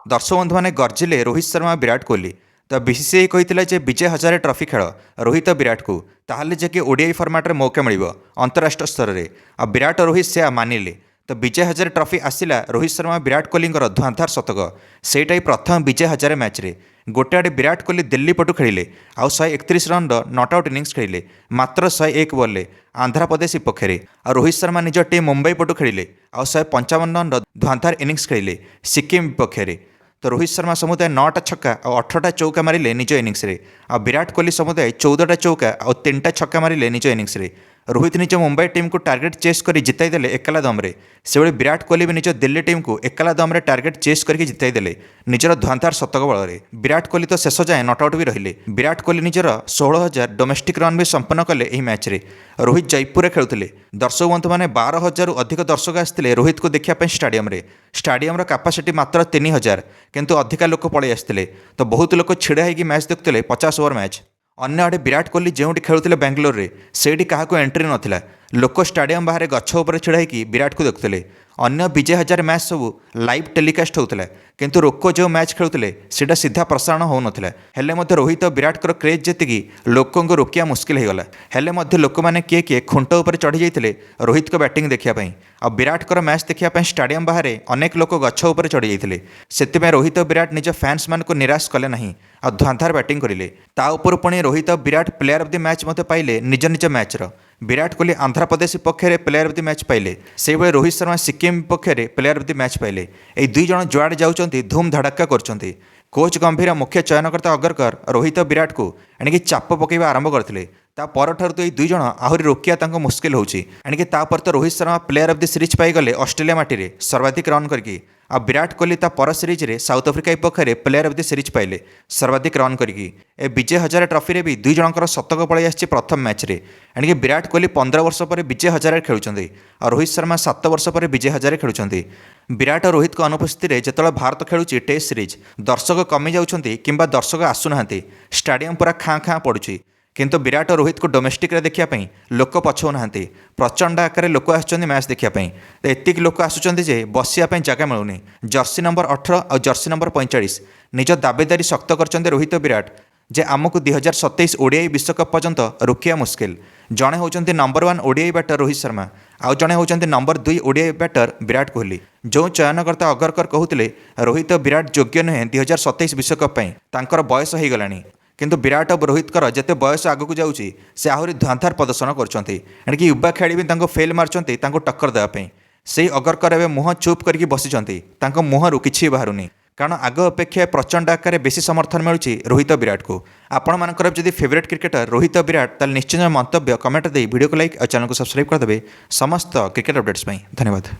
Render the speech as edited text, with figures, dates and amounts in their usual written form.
दर्शक बंधु मैंने गर्जिले रोहित शर्मा विराट कोहली। तो बीसीसीआई कही जे विजय हजारे ट्रॉफी खेल रोहित विराट को ताहले जे कि ओडीआई फर्माट में मौका मिल अंतरराष्ट्रीय स्तर में आ विराट और रोहित से मानिले। तो विजय हजारे ट्रॉफी आसला रोहित शर्मा विराट कोहली धुआंधार शतक सेटा ही प्रथम विजय हजारे मैच रे गोटे आड़े विराट कोहली दिल्ली पटु खेलिले आउ 131 रन नट आउट इनिंग्स खेलिले मात्र 101 बॉल आंध्रप्रदेश विपक्ष आ रोहित शर्मा निज टीम मुंबई पटु खेलिले आउ 155 रन धुआंधार इनिंग्स खेलिले सिक्किम विपक्ष। तो रोहित शर्मा समुदाय 9टा छक्का और 18टा चौका मारिले निज इनिंग्स रे आ विराट कोहली समुदाय 14टा चौका और 3टा छक्का मारिले निज इनिंग्स रे। रोहित निज मुंबई टीम को टार्गेट चेस कर जिताई देले एकला दम्रे से विराट कोहली भी निज दिल्ली टीम को एकला दम्रे टार्गेट चेस करके जिताई देले निजर धुआंधार शतक बल। विराट कोहली तो शेष जाए नट आउट भी रहिले। विराट कोहली निजर 16,000 डोमेस्टिक रन भी संपन्न कले यह मैच रे। रोहित जयपुर खेलुले। दर्शक बंधु मैंने 12,000 अधिक दर्शक आसते रोहित को देखा स्टाडियम कैपासिटी मात्र 3,000 किंतु अधिका लोक पलि आसते। तो बहुत लोक छिड़ा होगी मैच देखुले 50 ओवर मैच। अन्य आड़े विराट कोहली जो खेलुले बेंगलोर रे सेठी क्या एंट्री नाला लोक स्टाडियम बाहर गछ उपर छिड़ा होगी विराट को देखुले। अन्य विजय हजारे मैच सब लाइव टेलीकास्ट होता किंतु लोक जो मैच खेलुले सीधा सीधा प्रसारण होता हेले रोहित और विराट क्रेज जी लोक रोकिया मुस्किल होगला। हेले लोक मैंने किए खुंट उपर चढ़ी जाते रोहित को बैटिंग देखापी आ विराट मैच देखापी स्टाडियम बाहर अनेक लोक गछ उपर चढ़ी जाते से रोहित और विराट निज फैंस मान को निराश कले ना आ धुआंधार बैटिंग करें। ताऊपर पुणी रोहित और Virat player of the match पाइले निज निज मैच विराट कोहली आंध्रप्रदेश विपक्ष में प्लेयर ऑफ द मैच पाइले से रोहित शर्मा सिक्किम विपक्ष में प्लेयर ऑफ द मैच पाइले। ये दुई जन जुआड़े जाऊँच धूम धड़ाका कर कोच गंभीर मुख्य चयनकर्ता अगरकर रोहित और विराट को एणिकी चाप पकड़ा आरंभ करते तापर तो ये दुई जन आहरी रोकिया मुस्किल होणिकी तापर तो Rohit Sharma player of the series पाईगले ऑस्ट्रेलिया माटी में सर्वाधिक रन करके आ विराट कोहली पर सीरीज रे साउथ अफ्रिका विपक्ष में प्लेयर ऑफ द सीरीज पाइले सर्वाधिक रन करके। ए विजय हजारे ट्रॉफी रे भी दुई जनकर शतक पलि आसी प्रथम मैच रे एणिकी विराट कोहली 15 वर्ष पर विजय हजारे खेलुंट और रोहित शर्मा 7 वर्ष पर विजय हजारे खेलुंट। विराट और रोहित को अनुपस्थित में जिते भारत खेलुची टेस्ट सीरीज दर्शक कमी जाऊँच कि दर्शक आसुना स्टाडियम पूरा खाँ खाँ पड़ुची किंतु विराट और रोहित को डोमेस्टिक रे देखापी लोक पछौना प्रचंड आकार लोक आस मैच देखापी। तो एतिक लोक आसुच्च बसिया जगह मिलूनी। जर्सी नंबर 18 और जर्सी नंबर 45 निज दावेदारी शक्त कर रोहित विराट जे आमको 2027 ओडीआई विश्वकप पर्यंत रोकिया मुस्किल। जड़े होती number 1 ODI batter Rohit Sharma आउ जड़े होती number 2 ODI batter Virat Kohli. जो चयनकर्ता अगरकर कहते रोहित विराट योग्य नुहे 2027 विश्वकप तांकर बयस हो गलानी किंतु विराट और रोहितकर जिते बयस आगक जाऊँगी से आहरी धुआंधार प्रदर्शन करके युवा खेली भी फेल मार्चंट टक्कर देवाई। से अगरकर एवं मुह चुप करके बसी मुहर कि बाहरुनी कारण आग अपेक्षा प्रचंड आकार बेसी समर्थन मिलूँ रोहित विराट को। आपण मानकर जदि फेवरेट क्रिकेटर रोहित विराट ताल निश्चित मंतव्य कमेंट दे वीडियो को लाइक और चैनल को सब्सक्राइब करदे। समस्त क्रिकेट अपडेट्स धन्यवाद।